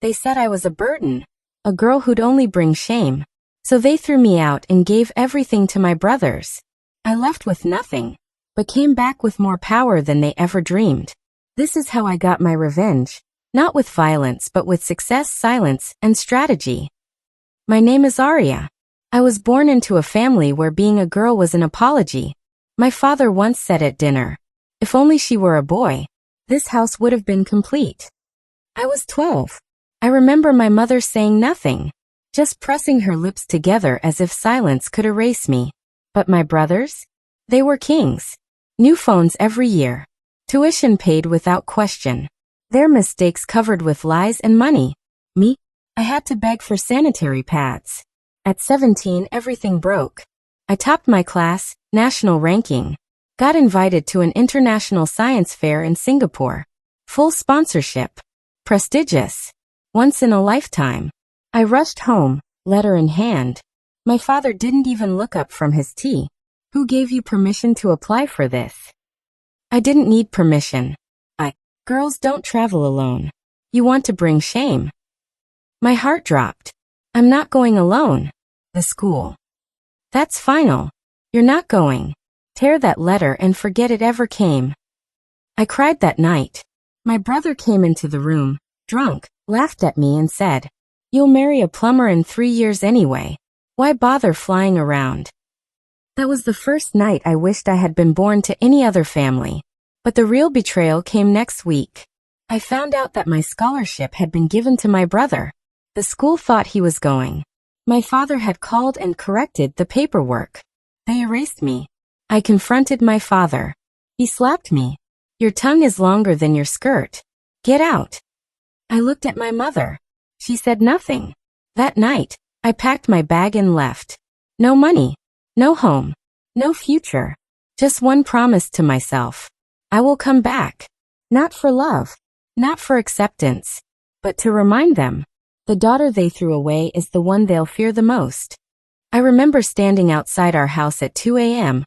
They said I was a burden, a girl who'd only bring shame. So they threw me out and gave everything to my brothers. I left with nothing, but came back with more power than they ever dreamed. This is how I got my revenge, not with violence but with success, silence, and strategy. My name is Aria. I was born into a family where being a girl was an apology. My father once said at dinner, if only she were a boy, this house would have been complete. I was 12. I remember my mother saying nothing, just pressing her lips together as if silence could erase me. But my brothers? They were kings. New phones every year. Tuition paid without question. Their mistakes covered with lies and money. Me? I had to beg for sanitary pads. At 17, everything broke. I topped my class, national ranking. Got invited to an international science fair in Singapore. Full sponsorship. Prestigious. Once in a lifetime. I rushed home, letter in hand. My father didn't even look up from his tea. Who gave you permission to apply for this? I didn't need permission. Girls don't travel alone. You want to bring shame. My heart dropped. I'm not going alone. The school. That's final. You're not going. Tear that letter and forget it ever came. I cried that night. My brother came into the room, drunk, laughed at me and said, you'll marry a plumber in 3 years anyway. Why bother flying around? That was the first night I wished I had been born to any other family. But the real betrayal came next week. I found out that my scholarship had been given to my brother. The school thought he was going. My father had called and corrected the paperwork. They erased me. I confronted my father. He slapped me. Your tongue is longer than your skirt. Get out. I looked at my mother. She said nothing. That night, I packed my bag and left. No money, no home, no future. Just one promise to myself. I will come back. Not for love, not for acceptance, but to remind them. The daughter they threw away is the one they'll fear the most. I remember standing outside our house at 2 a.m.,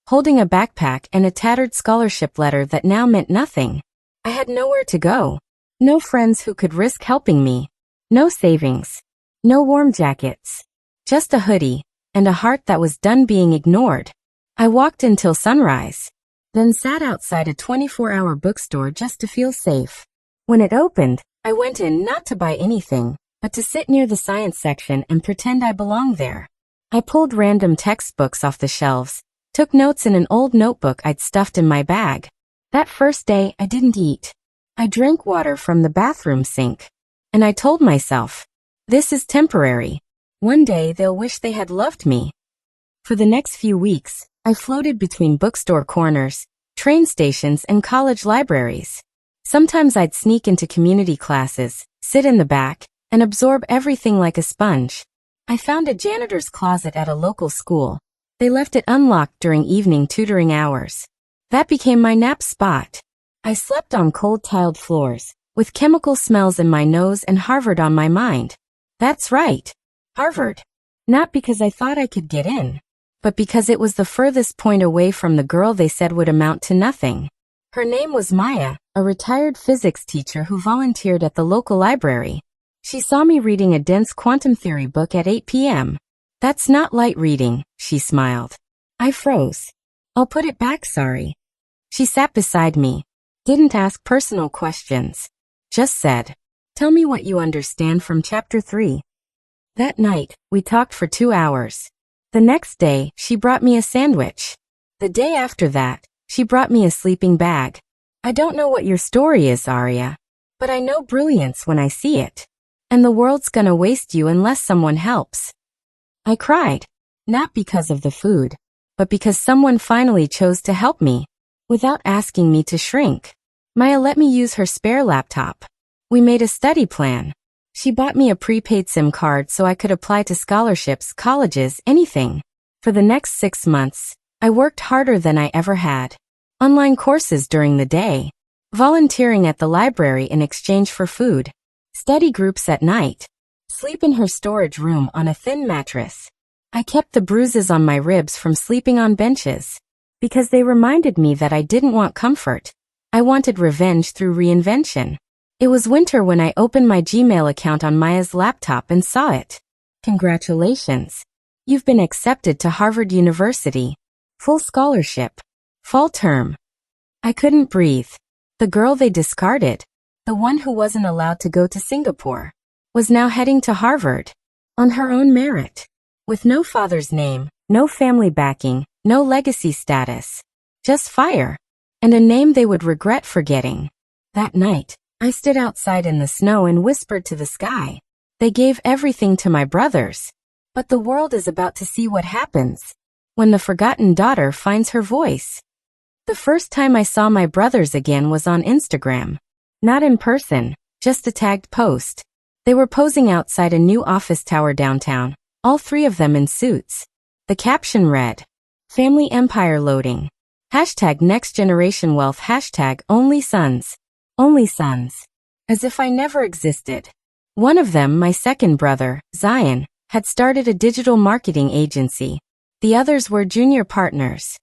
holding a backpack and a tattered scholarship letter that now meant nothing. I had nowhere to go. No friends who could risk helping me. No savings. No warm jackets. Just a hoodie, and a heart that was done being ignored. I walked until sunrise, then sat outside a 24-hour bookstore just to feel safe. When it opened, I went in not to buy anything, but to sit near the science section and pretend I belonged there. I pulled random textbooks off the shelves, took notes in an old notebook I'd stuffed in my bag. That first day, I didn't eat. I drank water from the bathroom sink. And I told myself, this is temporary. One day they'll wish they had loved me. For the next few weeks, I floated between bookstore corners, train stations, and college libraries. Sometimes I'd sneak into community classes, sit in the back, and absorb everything like a sponge. I found a janitor's closet at a local school. They left it unlocked during evening tutoring hours. That became my nap spot. I slept on cold tiled floors, with chemical smells in my nose and Harvard on my mind. That's right. Harvard. Not because I thought I could get in, but because it was the furthest point away from the girl they said would amount to nothing. Her name was Maya, a retired physics teacher who volunteered at the local library. She saw me reading a dense quantum theory book at 8 p.m. That's not light reading, she smiled. I froze. I'll put it back, sorry. She sat beside me, didn't ask personal questions, just said, tell me what you understand from chapter 3. That night, we talked for 2 hours. The next day, she brought me a sandwich. The day after that, she brought me a sleeping bag. I don't know what your story is, Aria, but I know brilliance when I see it. And the world's gonna waste you unless someone helps. I cried, not because of the food, but because someone finally chose to help me, without asking me to shrink. Maya let me use her spare laptop. We made a study plan. She bought me a prepaid SIM card so I could apply to scholarships, colleges, anything. For the next 6 months, I worked harder than I ever had. Online courses during the day, volunteering at the library in exchange for food, study groups at night, sleep in her storage room on a thin mattress. I kept the bruises on my ribs from sleeping on benches, because they reminded me that I didn't want comfort. I wanted revenge through reinvention. It was winter when I opened my Gmail account on Maya's laptop and saw it. Congratulations. You've been accepted to Harvard University. Full scholarship. Fall term. I couldn't breathe. The girl they discarded, the one who wasn't allowed to go to Singapore, was now heading to Harvard. On her own merit. With no father's name, no family backing, no legacy status. Just fire. And a name they would regret forgetting. That night, I stood outside in the snow and whispered to the sky. They gave everything to my brothers. But the world is about to see what happens when the forgotten daughter finds her voice. The first time I saw my brothers again was on Instagram. Not in person, just a tagged post. They were posing outside a new office tower downtown, all three of them in suits. The caption read, "Family Empire Loading. Hashtag Next Generation Wealth. Hashtag Only Sons. Only Sons." As if I never existed. One of them, my second brother, Zion, had started a digital marketing agency. The others were junior partners.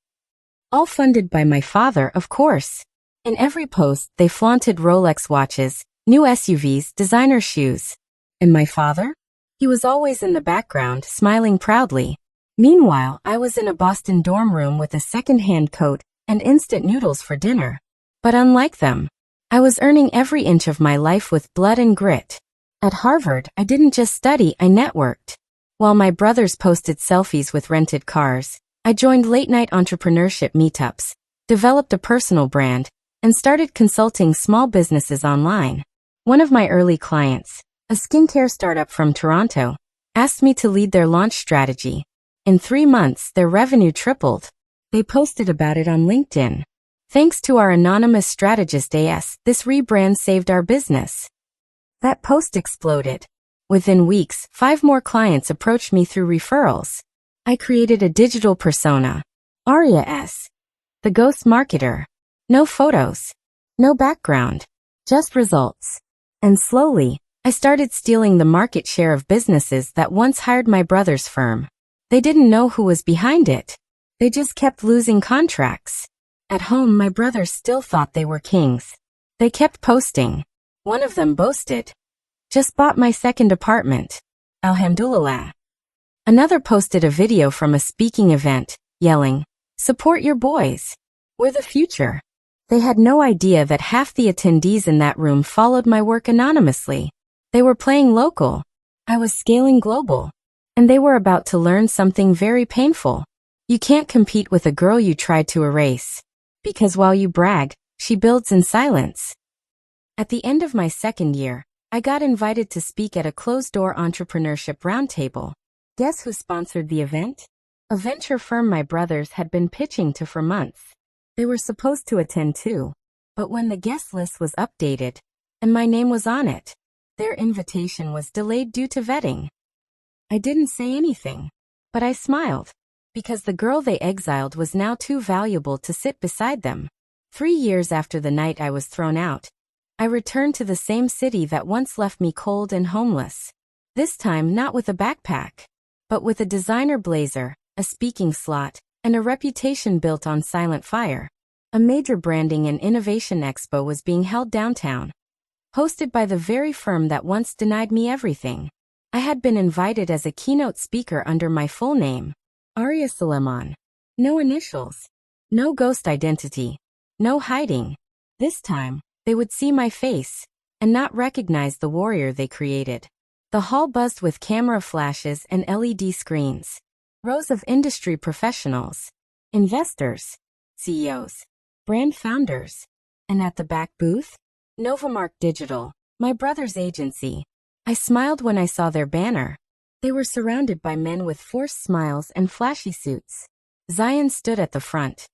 All funded by my father, of course. In every post, they flaunted Rolex watches, new SUVs, designer shoes. And my father? He was always in the background, smiling proudly. Meanwhile, I was in a Boston dorm room with a second-hand coat and instant noodles for dinner. But unlike them, I was earning every inch of my life with blood and grit. At Harvard, I didn't just study, I networked. While my brothers posted selfies with rented cars, I joined late-night entrepreneurship meetups, developed a personal brand, and started consulting small businesses online. One of my early clients, a skincare startup from Toronto, asked me to lead their launch strategy. In 3 months, their revenue tripled. They posted about it on LinkedIn. "Thanks to our anonymous strategist AS, this rebrand saved our business." That post exploded. Within weeks, 5 more clients approached me through referrals. I created a digital persona, Aria S. The ghost marketer. No photos. No background. Just results. And slowly, I started stealing the market share of businesses that once hired my brother's firm. They didn't know who was behind it. They just kept losing contracts. At home, my brothers still thought they were kings. They kept posting. One of them boasted, "Just bought my second apartment. Alhamdulillah." Another posted a video from a speaking event, yelling, "Support your boys. We're the future." They had no idea that half the attendees in that room followed my work anonymously. They were playing local. I was scaling global. And they were about to learn something very painful. You can't compete with a girl you tried to erase. Because while you brag, she builds in silence. At the end of my second year, I got invited to speak at a closed-door entrepreneurship roundtable. Guess who sponsored the event? A venture firm my brothers had been pitching to for months. They were supposed to attend too. But when the guest list was updated, and my name was on it, their invitation was delayed due to vetting. I didn't say anything, but I smiled, because the girl they exiled was now too valuable to sit beside them. 3 years after the night I was thrown out, I returned to the same city that once left me cold and homeless. This time not with a backpack, but with a designer blazer, a speaking slot, and a reputation built on silent fire. A major branding and innovation expo was being held downtown, hosted by the very firm that once denied me everything. I had been invited as a keynote speaker under my full name, Aria Suleiman. No initials. No ghost identity. No hiding. This time, they would see my face, and not recognize the warrior they created. The hall buzzed with camera flashes and LED screens. Rows of industry professionals, investors, CEOs, brand founders. And at the back booth, Novamark Digital, my brother's agency. I smiled when I saw their banner. They were surrounded by men with forced smiles and flashy suits. Zion stood at the front,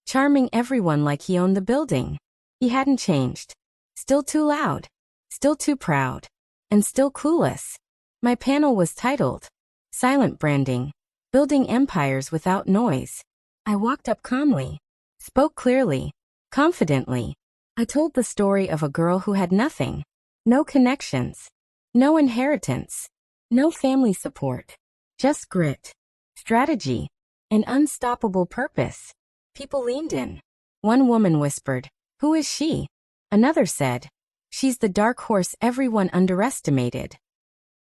charming everyone like he owned the building. He hadn't changed. Still too loud. Still too proud. And still clueless. My panel was titled, Silent Branding, Building Empires Without Noise. I walked up calmly, spoke clearly, confidently. I told the story of a girl who had nothing. No connections. No inheritance. No family support. Just grit, strategy, and unstoppable purpose. People leaned in. One woman whispered, "Who is she?" Another said, She's the dark horse everyone underestimated.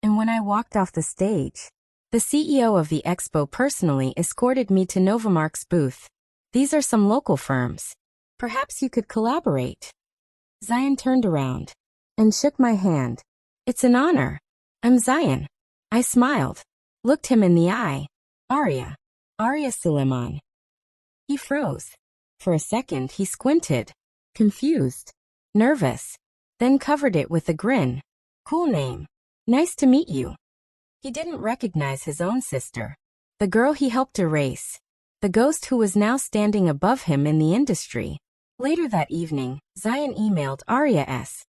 And when I walked off the stage, the CEO of the expo personally escorted me to Novamark's booth. These are some local firms. Perhaps you could collaborate. Zion turned around and shook my hand. It's an honor. I'm Zion. I smiled, looked him in the eye. Aria. Aria Suleiman. He froze. For a second he squinted, confused, nervous, then covered it with a grin. Cool name. Nice to meet you. He didn't recognize his own sister, the girl he helped erase, the ghost who was now standing above him in the industry. Later that evening, Zion emailed Aria S.,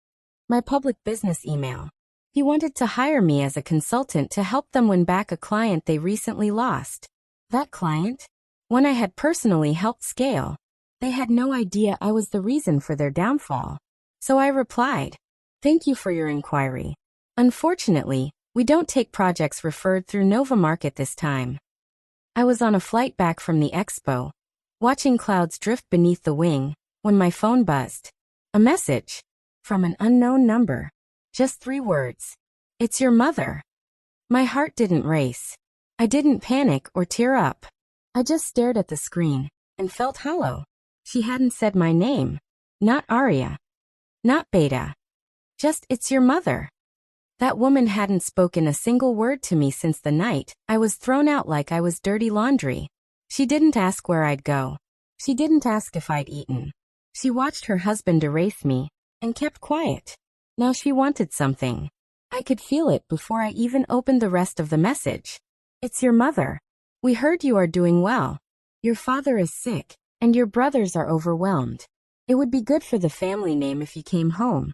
my public business email. He wanted to hire me as a consultant to help them win back a client they recently lost. That client? One I had personally helped scale. They had no idea I was the reason for their downfall. So I replied, "Thank you for your inquiry. Unfortunately, we don't take projects referred through Novamark at this time." I was on a flight back from the expo, watching clouds drift beneath the wing, when my phone buzzed. A message from an unknown number. Just 3 words. It's your mother. My heart didn't race. I didn't panic or tear up. I just stared at the screen and felt hollow. She hadn't said my name. Not Aria. Not Beta. Just, it's your mother. That woman hadn't spoken a single word to me since the night I was thrown out like I was dirty laundry. She didn't ask where I'd go. She didn't ask if I'd eaten. She watched her husband erase me and kept quiet. Now she wanted something. I could feel it before I even opened the rest of the message. It's your mother. We heard you are doing well. Your father is sick, and your brothers are overwhelmed. It would be good for the family name if you came home.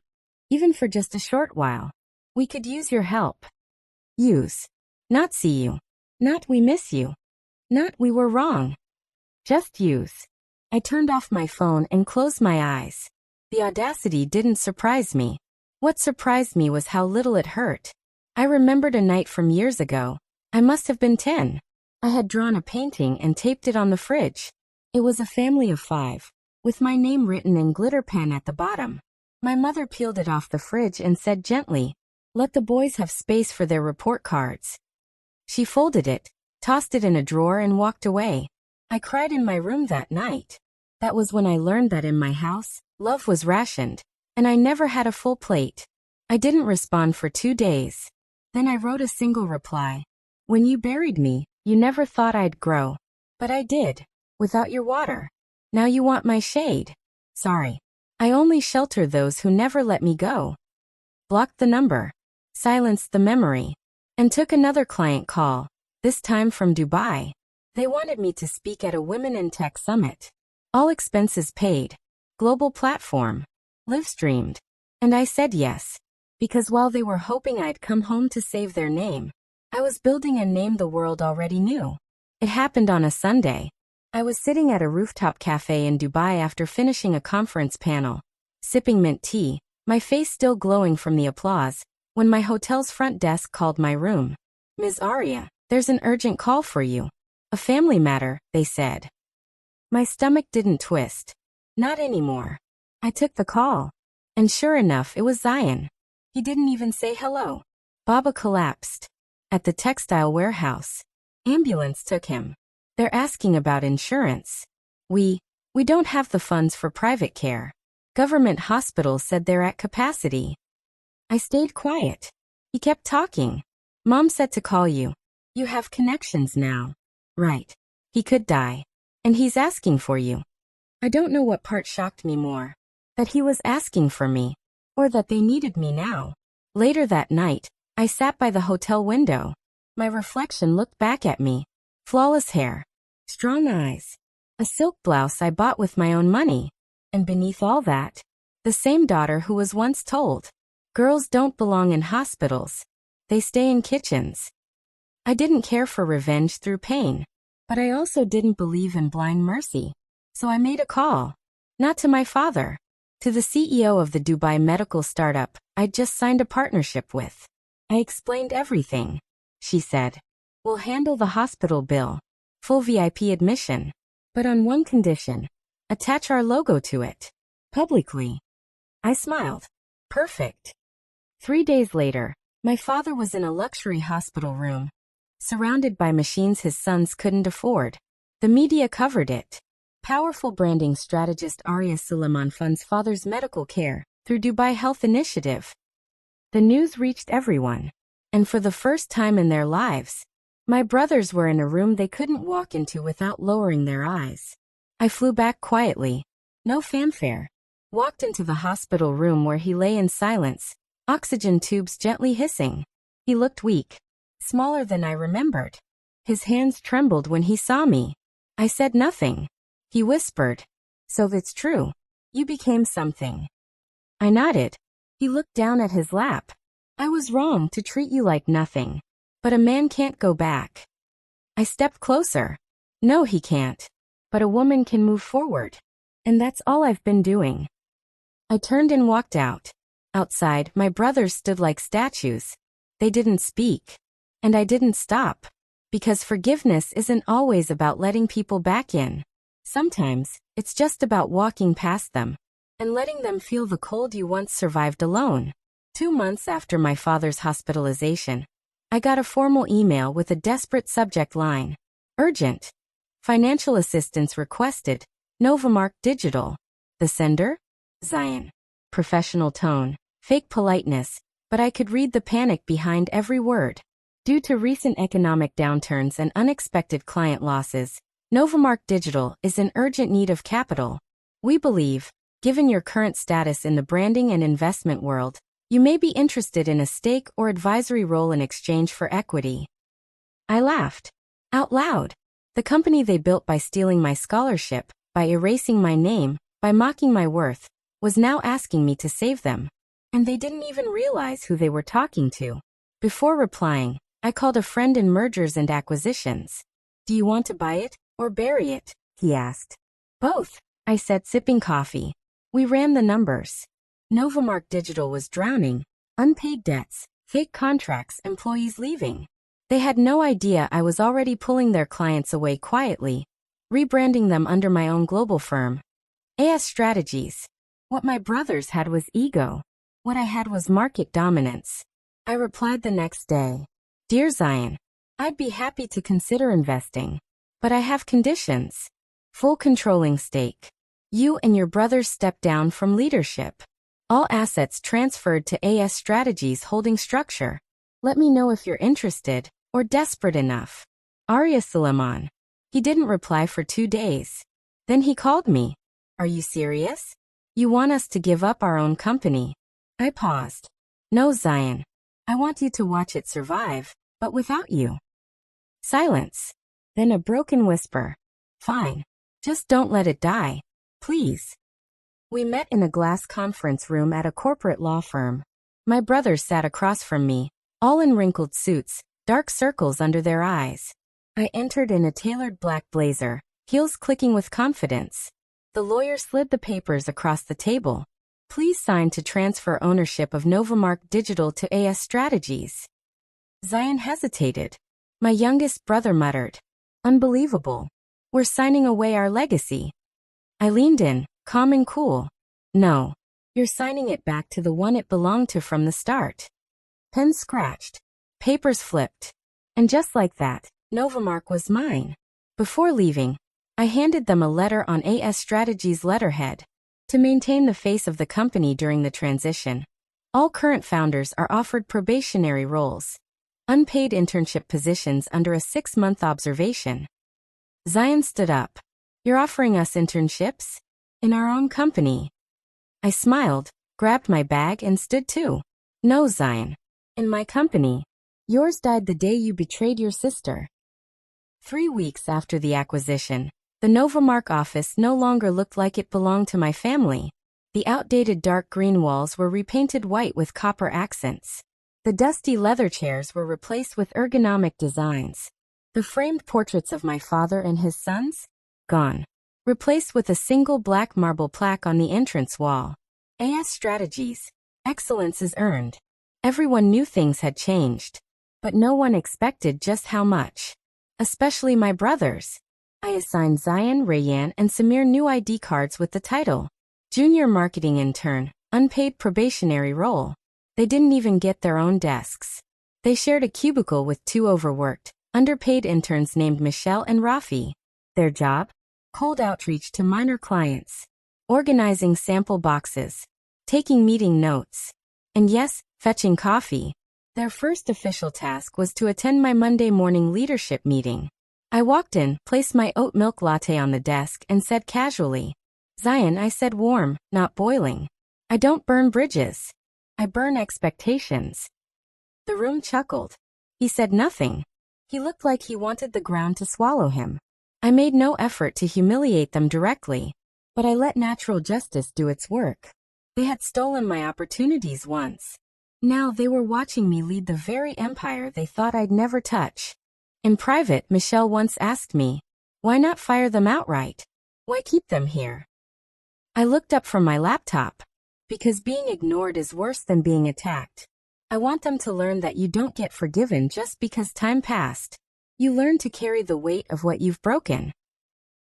Even for just a short while. We could use your help. Use. Not see you. Not we miss you. Not we were wrong. Just use. I turned off my phone and closed my eyes. The audacity didn't surprise me. What surprised me was how little it hurt. I remembered a night from years ago. I must have been 10. I had drawn a painting and taped it on the fridge. It was a family of 5, with my name written in glitter pen at the bottom. My mother peeled it off the fridge and said gently, "Let the boys have space for their report cards." She folded it, tossed it in a drawer and walked away. I cried in my room that night. That was when I learned that in my house, love was rationed, and I never had a full plate. I didn't respond for 2 days. Then I wrote a single reply. When you buried me, you never thought I'd grow. But I did, without your water. Now you want my shade. Sorry. I only shelter those who never let me go. Blocked the number, silenced the memory, and took another client call, this time from Dubai. They wanted me to speak at a Women in Tech Summit. All expenses paid. Global platform. Live streamed. And I said yes. Because while they were hoping I'd come home to save their name, I was building a name the world already knew. It happened on a Sunday. I was sitting at a rooftop cafe in Dubai after finishing a conference panel, sipping mint tea, my face still glowing from the applause, when my hotel's front desk called my room. "Ms. Aria, there's an urgent call for you. A family matter," they said. My stomach didn't twist. Not anymore. I took the call. And sure enough, it was Zion. He didn't even say hello. Baba collapsed. At the textile warehouse. Ambulance took him. They're asking about insurance. We don't have the funds for private care. Government hospitals said they're at capacity. I stayed quiet. He kept talking. Mom said to call you. You have connections now. Right. He could die. And he's asking for you. I don't know what part shocked me more. That he was asking for me. Or that they needed me now. Later that night, I sat by the hotel window. My reflection looked back at me. Flawless hair. Strong eyes. A silk blouse I bought with my own money. And beneath all that, the same daughter who was once told, girls don't belong in hospitals. They stay in kitchens. I didn't care for revenge through pain. But I also didn't believe in blind mercy. So I made a call. Not to my father. To the CEO of the Dubai medical startup I'd just signed a partnership with. I explained everything. She said, "We'll handle the hospital bill. Full VIP admission. But on one condition. Attach our logo to it. Publicly." I smiled. Perfect. 3 days later, my father was in a luxury hospital room, surrounded by machines his sons couldn't afford. The media covered it. Powerful branding strategist Aria funds father's medical care through Dubai Health Initiative. The news reached everyone, and for the first time in their lives, my brothers were in a room they couldn't walk into without lowering their eyes. I flew back quietly, no fanfare, walked into the hospital room where he lay in silence, oxygen tubes gently hissing. He looked weak, smaller than I remembered. His hands trembled when he saw me. I said nothing. He whispered, "So it's true. You became something." I nodded. He looked down at his lap. "I was wrong to treat you like nothing. But a man can't go back." I stepped closer. "No, he can't. But a woman can move forward. And that's all I've been doing." I turned and walked out. Outside, my brothers stood like statues. They didn't speak. And I didn't stop. Because forgiveness isn't always about letting people back in. Sometimes, it's just about walking past them and letting them feel the cold you once survived alone. 2 months after my father's hospitalization, I got a formal email with a desperate subject line. Urgent. Financial assistance requested. Novamark Digital. The sender? Zion. Professional tone, fake politeness, but I could read the panic behind every word. Due to recent economic downturns and unexpected client losses, Novamark Digital is in urgent need of capital. We believe, given your current status in the branding and investment world, you may be interested in a stake or advisory role in exchange for equity. I laughed. Out loud. The company they built by stealing my scholarship, by erasing my name, by mocking my worth, was now asking me to save them. And they didn't even realize who they were talking to. Before replying, I called a friend in mergers and acquisitions. "Do you want to buy it, or bury it?" he asked. "Both," I said, sipping coffee. We ran the numbers. Novamark Digital was drowning. Unpaid debts, fake contracts, employees leaving. They had no idea I was already pulling their clients away quietly, rebranding them under my own global firm. AS Strategies. What my brothers had was ego. What I had was market dominance. I replied the next day. "Dear Zion, I'd be happy to consider investing. But I have conditions. Full controlling stake. You and your brothers step down from leadership. All assets transferred to AS Strategies holding structure. Let me know if you're interested or desperate enough. Aria Suleiman." He didn't reply for 2 days. Then he called me. "Are you serious? You want us to give up our own company?" I paused. "No, Zion. I want you to watch it survive, but without you." Silence. Then a broken whisper. "Fine. Just don't let it die. Please." We met in a glass conference room at a corporate law firm. My brothers sat across from me, all in wrinkled suits, dark circles under their eyes. I entered in a tailored black blazer, heels clicking with confidence. The lawyer slid the papers across the table. "Please sign to transfer ownership of Novamark Digital to AS Strategies." Zion hesitated. My youngest brother muttered, "Unbelievable. We're signing away our legacy." I leaned in, calm and cool. "No. You're signing it back to the one it belonged to from the start." Pen scratched. Papers flipped. And just like that, Novamark was mine. Before leaving, I handed them a letter on AS Strategies letterhead. To maintain the face of the company during the transition, all current founders are offered probationary roles. Unpaid internship positions under a 6-month observation. Zion stood up. "You're offering us internships? In our own company?" I smiled, grabbed my bag and stood too. "No, Zion. In my company. Yours died the day you betrayed your sister." 3 weeks after the acquisition, the Novamark office no longer looked like it belonged to my family. The outdated dark green walls were repainted white with copper accents. The dusty leather chairs were replaced with ergonomic designs. The framed portraits of my father and his sons? Gone. Replaced with a single black marble plaque on the entrance wall. AS Strategies. Excellence is earned. Everyone knew things had changed. But no one expected just how much. Especially my brothers. I assigned Zion, Rayyan, and Samir new ID cards with the title Junior Marketing Intern, unpaid probationary role. They didn't even get their own desks. They shared a cubicle with two overworked, underpaid interns named Michelle and Rafi. Their job? Cold outreach to minor clients, organizing sample boxes, taking meeting notes, and yes, fetching coffee. Their first official task was to attend my Monday morning leadership meeting. I walked in, placed my oat milk latte on the desk, and said casually, "Zion," I said, "warm, not boiling. I don't burn bridges. I burn expectations." The room chuckled. He said nothing. He looked like he wanted the ground to swallow him. I made no effort to humiliate them directly, but I let natural justice do its work. They had stolen my opportunities once. Now they were watching me lead the very empire they thought I'd never touch. In private, Michelle once asked me, "Why not fire them outright? Why keep them here?" I looked up from my laptop. Because being ignored is worse than being attacked. I want them to learn that you don't get forgiven just because time passed. You learn to carry the weight of what you've broken.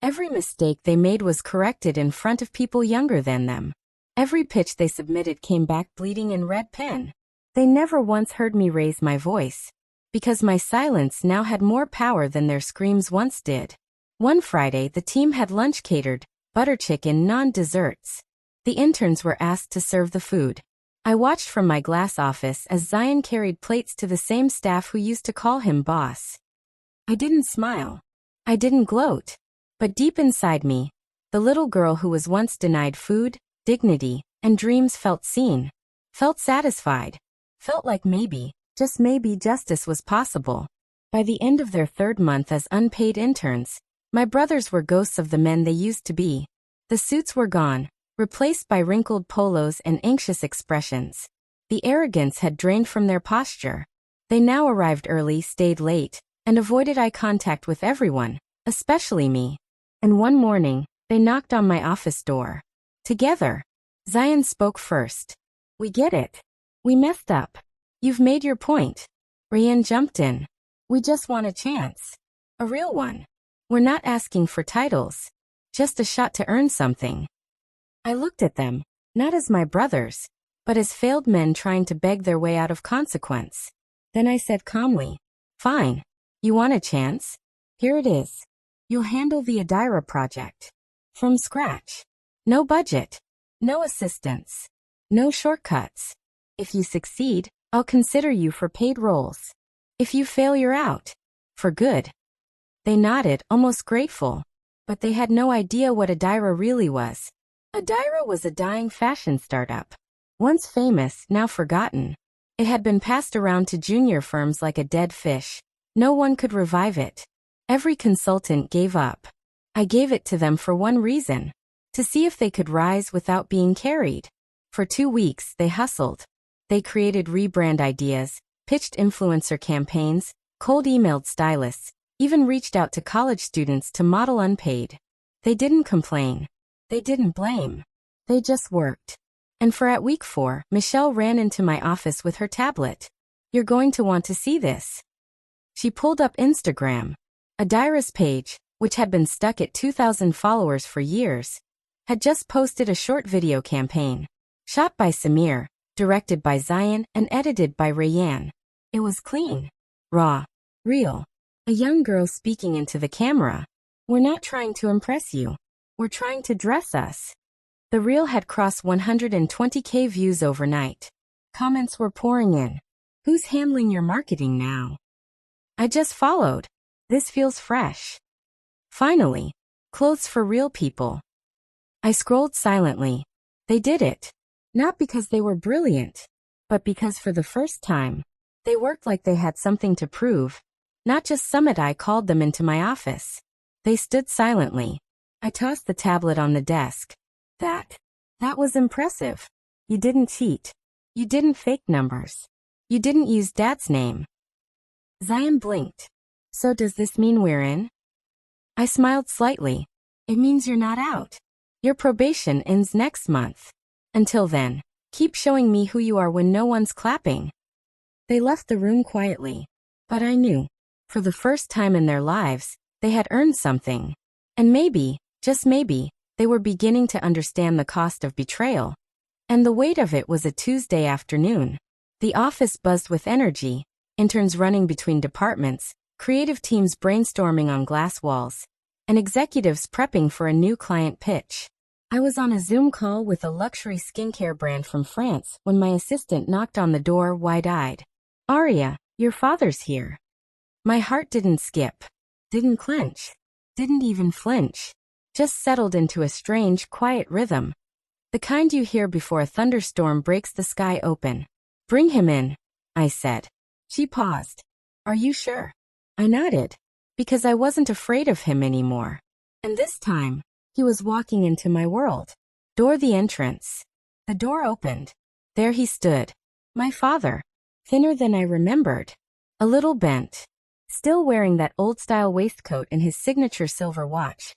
Every mistake they made was corrected in front of people younger than them. Every pitch they submitted came back bleeding in red pen. They never once heard me raise my voice, because my silence now had more power than their screams once did. One Friday, the team had lunch catered, butter chicken, non-desserts. The interns were asked to serve the food. I watched from my glass office as Zion carried plates to the same staff who used to call him boss. I didn't smile. I didn't gloat. But deep inside me, the little girl who was once denied food, dignity, and dreams felt seen, felt satisfied, felt like maybe, just maybe, justice was possible. By the end of their third month as unpaid interns, my brothers were ghosts of the men they used to be. The suits were gone, replaced by wrinkled polos and anxious expressions. The arrogance had drained from their posture. They now arrived early, stayed late, and avoided eye contact with everyone, especially me. And one morning, they knocked on my office door. Together. Zion spoke first. "We get it. We messed up. You've made your point." Rayan jumped in. "We just want a chance. A real one. We're not asking for titles. Just a shot to earn something." I looked at them, not as my brothers, but as failed men trying to beg their way out of consequence. Then I said calmly, "Fine. You want a chance? Here it is. You'll handle the Aria project. From scratch. No budget. No assistance. No shortcuts. If you succeed, I'll consider you for paid roles. If you fail, you're out. For good." They nodded, almost grateful. But they had no idea what Aria really was. Aria was a dying fashion startup. Once famous, now forgotten. It had been passed around to junior firms like a dead fish. No one could revive it. Every consultant gave up. I gave it to them for one reason. To see if they could rise without being carried. For 2 weeks, they hustled. They created rebrand ideas, pitched influencer campaigns, cold emailed stylists, even reached out to college students to model unpaid. They didn't complain. They didn't blame. They just worked. And for at week 4, Michelle ran into my office with her tablet. "You're going to want to see this." She pulled up Instagram. Aria's page, which had been stuck at 2,000 followers for years, had just posted a short video campaign. Shot by Samir, directed by Zion, and edited by Rayan. It was clean. Raw. Real. A young girl speaking into the camera. "We're not trying to impress you. We're trying to dress us." The reel had crossed 120K views overnight. Comments were pouring in. "Who's handling your marketing now?" I just followed. "This feels fresh." Finally. Clothes for real people. I scrolled silently. They did it. Not because they were brilliant, but because for the first time, they worked like they had something to prove. Not just Summit. I called them into my office. They stood silently. I tossed the tablet on the desk. That was impressive. You didn't cheat. You didn't fake numbers. You didn't use Dad's name." Zion blinked. "So does this mean we're in?" I smiled slightly. "It means you're not out. Your probation ends next month. Until then, keep showing me who you are when no one's clapping." They left the room quietly. But I knew, for the first time in their lives, they had earned something. And maybe, just maybe, they were beginning to understand the cost of betrayal. And the weight of it was a Tuesday afternoon. The office buzzed with energy, interns running between departments, creative teams brainstorming on glass walls, and executives prepping for a new client pitch. I was on a Zoom call with a luxury skincare brand from France when my assistant knocked on the door wide-eyed. "Aria, your father's here." My heart didn't skip, didn't clench, didn't even flinch, just settled into a strange, quiet rhythm. The kind you hear before a thunderstorm breaks the sky open. "Bring him in," I said. She paused. "Are you sure?" I nodded, because I wasn't afraid of him anymore. And this time, he was walking into my world. The entrance. The door opened. There he stood. My father. Thinner than I remembered. A little bent. Still wearing that old-style waistcoat and his signature silver watch.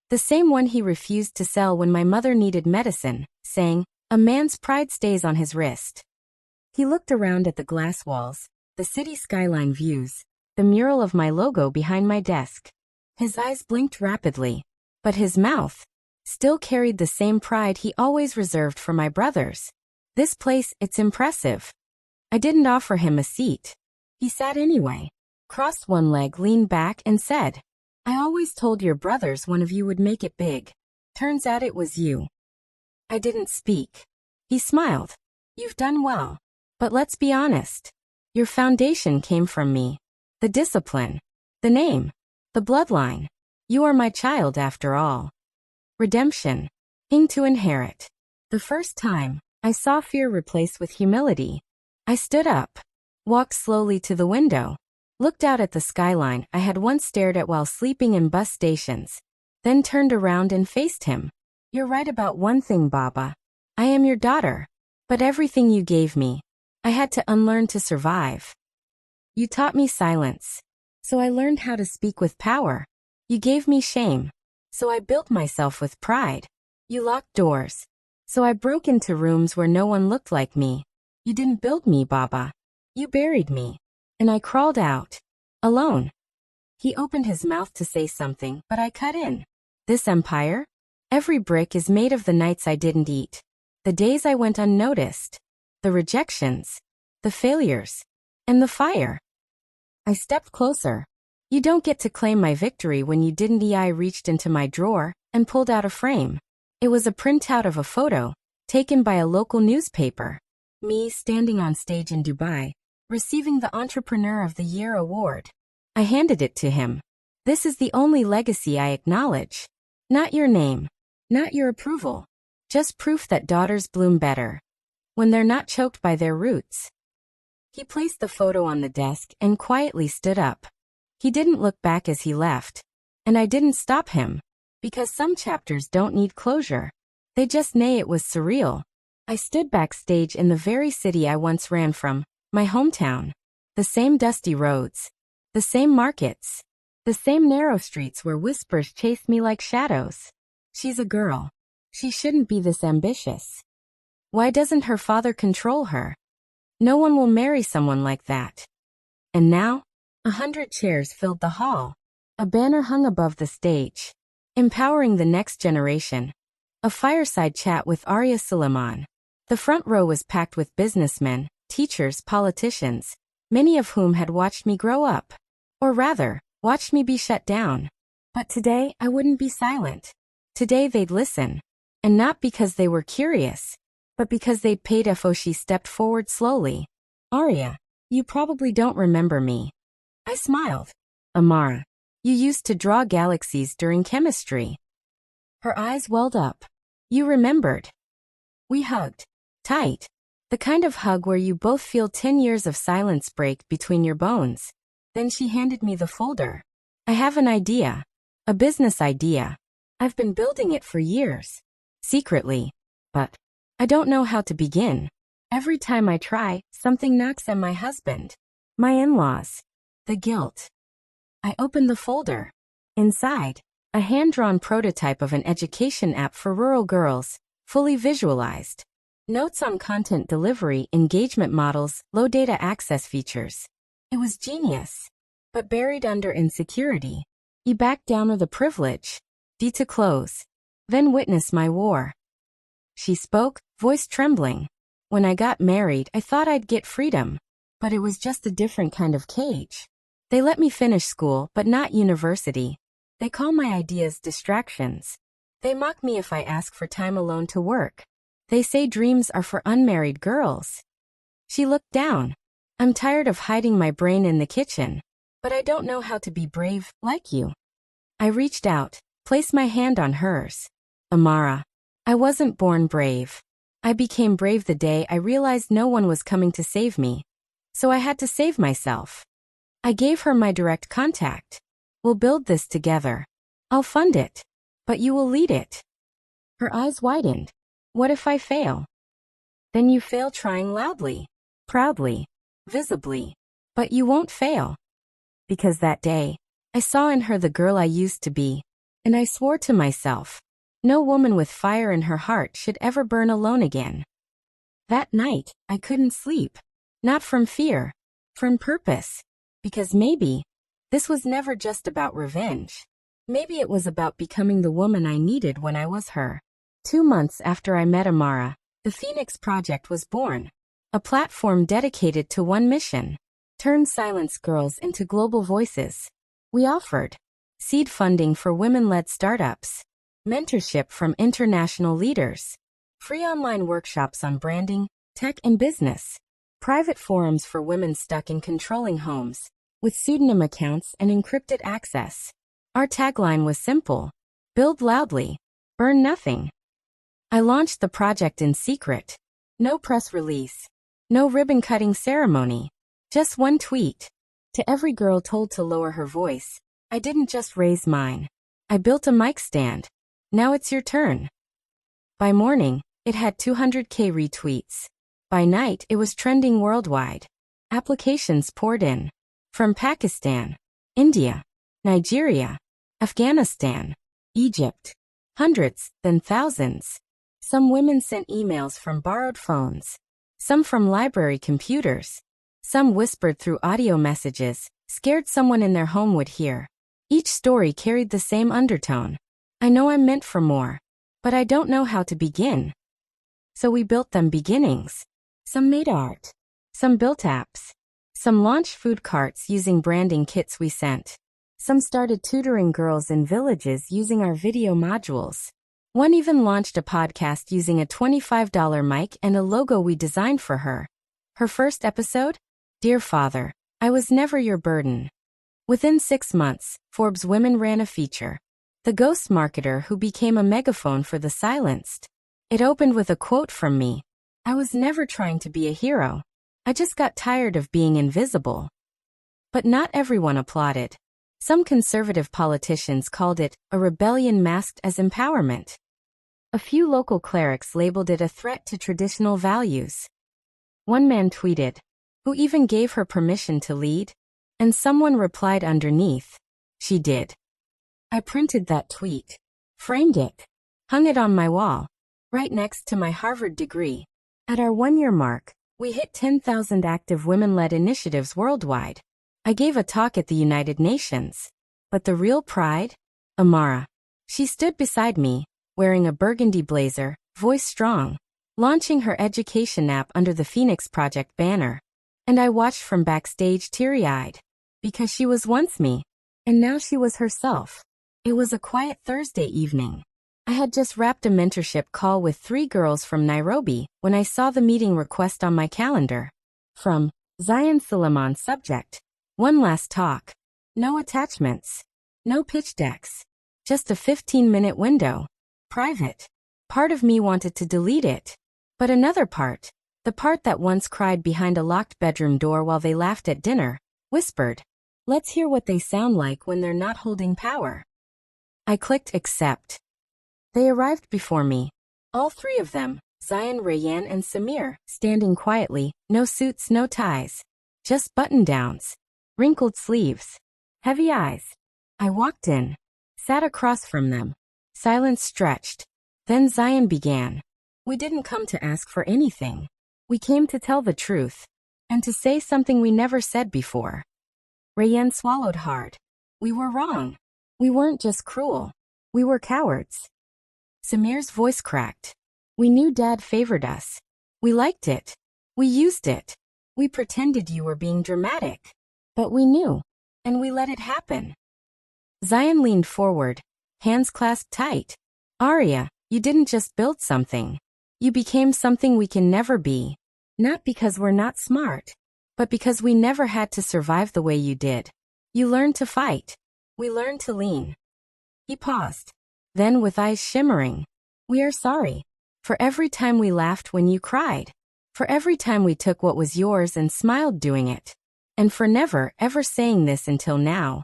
The same one he refused to sell when my mother needed medicine, saying, "A man's pride stays on his wrist." He looked around at the glass walls, the city skyline views, the mural of my logo behind my desk. His eyes blinked rapidly, but his mouth still carried the same pride he always reserved for my brothers. "This place, it's impressive." I didn't offer him a seat. He sat anyway, crossed one leg, leaned back, and said, "I always told your brothers one of you would make it big. Turns out it was you." I didn't speak. He smiled. "You've done well. But let's be honest. Your foundation came from me. The discipline. The name. The bloodline. You are my child after all." Redemption. Ing to inherit. The first time, I saw fear replaced with humility. I stood up, walked slowly to the window, looked out at the skyline I had once stared at while sleeping in bus stations, then turned around and faced him. "You're right about one thing, Baba. I am your daughter. But everything you gave me, I had to unlearn to survive. You taught me silence, so I learned how to speak with power. You gave me shame, so I built myself with pride. You locked doors, so I broke into rooms where no one looked like me. You didn't build me, Baba. You buried me. And I crawled out. Alone." He opened his mouth to say something, but I cut in. "This empire? Every brick is made of the nights I didn't eat. The days I went unnoticed. The rejections. The failures. And the fire." I stepped closer. "You don't get to claim my victory when you didn't." I reached into my drawer and pulled out a frame. It was a printout of a photo, taken by a local newspaper. Me standing on stage in Dubai, receiving the Entrepreneur of the Year award. I handed it to him. "This is the only legacy I acknowledge. Not your name. Not your approval. Just proof that daughters bloom better when they're not choked by their roots." He placed the photo on the desk and quietly stood up. He didn't look back as he left, and I didn't stop him, because some chapters don't need closure. They just neigh. It was surreal. I stood backstage in the very city I once ran from, my hometown. The same dusty roads, the same markets, the same narrow streets where whispers chased me like shadows. "She's a girl. She shouldn't be this ambitious. Why doesn't her father control her? No one will marry someone like that." And now, 100 chairs filled the hall. A banner hung above the stage, empowering the next generation. A fireside chat with Aria Suleiman. The front row was packed with businessmen, teachers, politicians, many of whom had watched me grow up. Or rather, watched me be shut down. But today, I wouldn't be silent. Today they'd listen. And not because they were curious, but because they'd paid for. She stepped forward slowly. "Aria, you probably don't remember me." I smiled. "Amara, you used to draw galaxies during chemistry." Her eyes welled up. "You remembered." We hugged. Tight. The kind of hug where you both feel 10 years of silence break between your bones. Then she handed me the folder. "I have an idea. A business idea. I've been building it for years. Secretly. But I don't know how to begin. Every time I try, something knocks on my husband. My in-laws. The guilt." I opened the folder. Inside, a hand-drawn prototype of an education app for rural girls, fully visualized. Notes on content delivery, engagement models, low data access features. It was genius. But buried under insecurity. E back down or the privilege. D to close. Then witness my war. she spoke, voice trembling. When I got married, I thought I'd get freedom. But it was just a different kind of cage. They let me finish school, but not university. They call my ideas distractions. They mock me if I ask for time alone to work. They say dreams are for unmarried girls. She looked down. I'm tired of hiding my brain in the kitchen. But I don't know how to be brave, like you. I reached out, placed my hand on hers. Amara. I wasn't born brave. I became brave the day I realized no one was coming to save me. So I had to save myself. I gave her my direct contact. We'll build this together. I'll fund it. But you will lead it. Her eyes widened. What if I fail? Then you fail trying loudly, proudly, visibly. But you won't fail. Because that day, I saw in her the girl I used to be. And I swore to myself, no woman with fire in her heart should ever burn alone again. That night, I couldn't sleep. Not from fear, from purpose. Because maybe, this was never just about revenge. Maybe it was about becoming the woman I needed when I was her. 2 months after I met Amara, the Phoenix Project was born. A platform dedicated to one mission. Turn silenced girls into global voices. We offered seed funding for women-led startups, mentorship from international leaders, free online workshops on branding, tech, and business, private forums for women stuck in controlling homes, with pseudonym accounts and encrypted access. Our tagline was simple: build loudly, burn nothing. I launched the project in secret. No press release. No ribbon-cutting ceremony. Just one tweet. To every girl told to lower her voice, I didn't just raise mine. I built a mic stand. Now it's your turn. By morning, it had 200K retweets. By night, it was trending worldwide. Applications poured in. From Pakistan, India, Nigeria, Afghanistan, Egypt. Hundreds, then thousands. Some women sent emails from borrowed phones. Some from library computers. Some whispered through audio messages, scared someone in their home would hear. Each story carried the same undertone. I know I'm meant for more, but I don't know how to begin. So we built them beginnings. Some made art. Some built apps. Some launched food carts using branding kits we sent. Some started tutoring girls in villages using our video modules. One even launched a podcast using a $25 mic and a logo we designed for her. Her first episode? Dear Father, I was never your burden. Within 6 months, Forbes Women ran a feature. The ghost marketer who became a megaphone for the silenced. It opened with a quote from me. I was never trying to be a hero. I just got tired of being invisible. But not everyone applauded. Some conservative politicians called it a rebellion masked as empowerment. A few local clerics labeled it a threat to traditional values. One man tweeted, "Who even gave her permission to lead?" And someone replied underneath, "She did." I printed that tweet, framed it, hung it on my wall, right next to my Harvard degree. At our 1-year mark, we hit 10,000 active women-led initiatives worldwide. I gave a talk at the United Nations. But the real pride? Amara. She stood beside me, wearing a burgundy blazer, voice strong, launching her education app under the Phoenix Project banner. And I watched from backstage teary-eyed. Because she was once me, and now she was herself. It was a quiet Thursday evening. I had just wrapped a mentorship call with 3 girls from Nairobi when I saw the meeting request on my calendar. From Zion Suleiman, subject: one last talk. No attachments. No pitch decks. Just a 15-minute window. Private. Part of me wanted to delete it. But another part, the part that once cried behind a locked bedroom door while they laughed at dinner, whispered, "Let's hear what they sound like when they're not holding power." I clicked accept. They arrived before me. All 3 of them, Zion, Rayan, and Samir, standing quietly, no suits, no ties. Just button-downs. Wrinkled sleeves. Heavy eyes. I walked in. Sat across from them. Silence stretched. Then Zion began. We didn't come to ask for anything. We came to tell the truth. And to say something we never said before. Rayan swallowed hard. We were wrong. We weren't just cruel. We were cowards. Samir's voice cracked. We knew Dad favored us. We liked it. We used it. We pretended you were being dramatic. But we knew. And we let it happen. Zion leaned forward, hands clasped tight. Aria, you didn't just build something. You became something we can never be. Not because we're not smart, but because we never had to survive the way you did. You learned to fight. We learned to lean. He paused. Then with eyes shimmering, we are sorry. For every time we laughed when you cried. For every time we took what was yours and smiled doing it. And for never, ever saying this until now.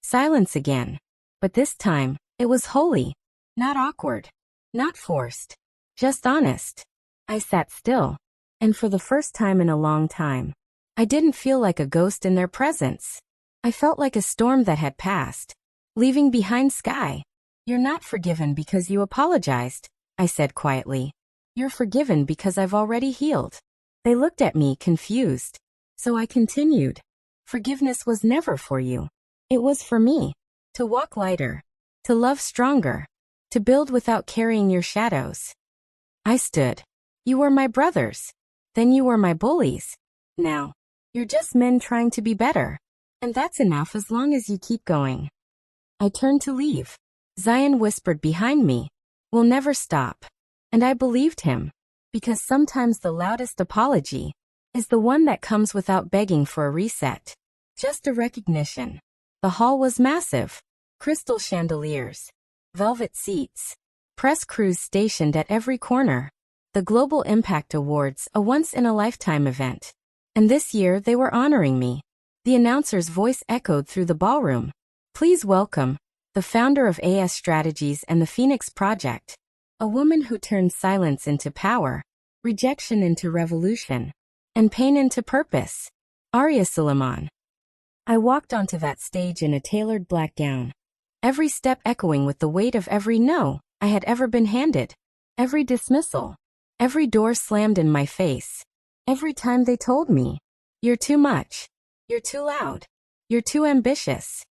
Silence again. But this time, it was holy. Not awkward. Not forced. Just honest. I sat still. And for the first time in a long time, I didn't feel like a ghost in their presence. I felt like a storm that had passed, leaving behind sky. You're not forgiven because you apologized, I said quietly. You're forgiven because I've already healed. They looked at me confused. So I continued. Forgiveness was never for you. It was for me. To walk lighter. To love stronger. To build without carrying your shadows. I stood. You were my brothers. Then you were my bullies. Now, you're just men trying to be better. And that's enough as long as you keep going. I turned to leave. Zion whispered behind me. We'll never stop. And I believed him. Because sometimes the loudest apology is the one that comes without begging for a reset. Just a recognition. The hall was massive. Crystal chandeliers. Velvet seats. Press crews stationed at every corner. The Global Impact Awards, a once-in-a-lifetime event. And this year they were honoring me. The announcer's voice echoed through the ballroom. Please welcome, the founder of AS Strategies and the Phoenix Project. A woman who turned silence into power, rejection into revolution, and pain into purpose. Aria Suleiman. I walked onto that stage in a tailored black gown. Every step echoing with the weight of every no I had ever been handed. Every dismissal. Every door slammed in my face. Every time they told me, you're too much. You're too loud. You're too ambitious.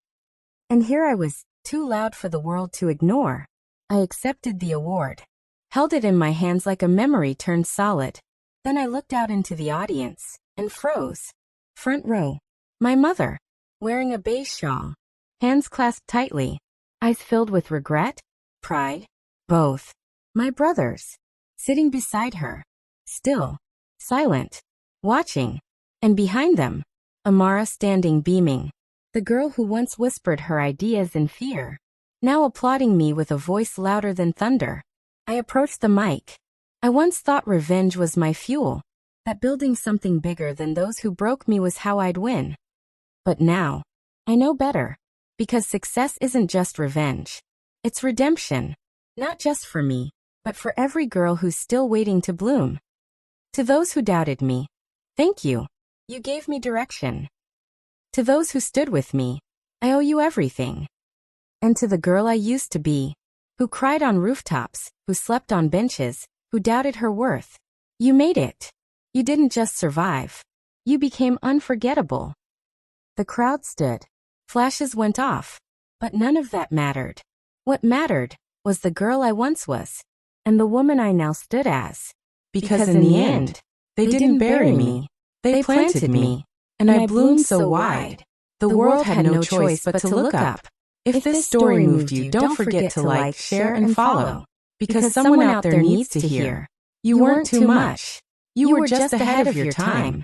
And here I was, too loud for the world to ignore. I accepted the award. Held it in my hands like a memory turned solid. Then I looked out into the audience and froze. Front row. My mother. Wearing a beige shawl. Hands clasped tightly. Eyes filled with regret. Pride. Both. My brothers. Sitting beside her. Still. Silent. Watching. And behind them, Amara standing beaming. The girl who once whispered her ideas in fear. Now applauding me with a voice louder than thunder. I approached the mic. I once thought revenge was my fuel. That building something bigger than those who broke me was how I'd win. But now, I know better. Because success isn't just revenge. It's redemption. Not just for me, but for every girl who's still waiting to bloom. To those who doubted me, thank you. You gave me direction. To those who stood with me, I owe you everything. And to the girl I used to be, who cried on rooftops, who slept on benches, who doubted her worth, you made it. You didn't just survive. You became unforgettable. The crowd stood. Flashes went off. But none of that mattered. What mattered was the girl I once was, and the woman I now stood as. Because in the end, they didn't bury me. They planted me. And I bloomed so wide. The world had no choice but to look up. If this story moved you, don't forget to like, share, and follow. Because someone out there needs to hear. You weren't too much. You were just ahead of your time.